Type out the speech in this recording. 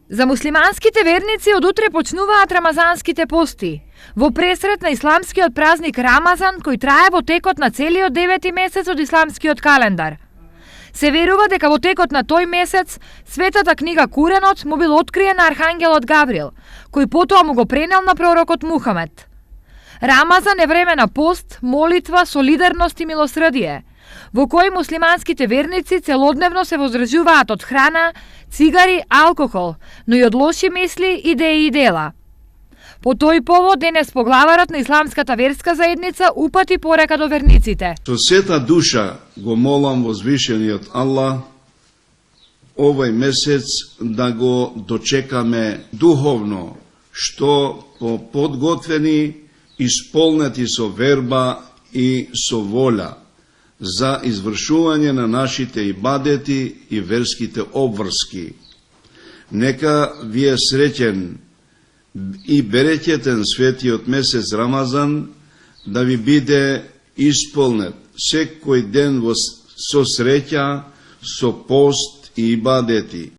За муслиманските верници од утре почнуваат рамазанските пости. Во пресрет на исламскиот празник Рамазан, кој трае во текот на целиот 9 месец од исламскиот календар. Се верува дека во текот на тој месец светата книга Куренот му бил откриен на архангелот Гаврил, кој потоа му го пренел на пророкот Мухамед. Рамазан е време на пост, молитва, солидарност и милосрдие, во кој муслиманските верници целодневно се воздржуваат од храна, цигари, алкохол, но и од лоши мисли, идеи и дела. По тој повод денес поглаварот на исламската верска заедница упати порека до верниците. Со сета душа го молам возвишениот Аллах овој месец да го дочекаме духовно, што по подготвени, исполнети со верба и со воля за извршување на нашите ибадети и верските обврски. Нека ви е среќен и берекетен светиот месец Рамазан, да ви биде исполнет секој ден со среќа, со пост и ибадети.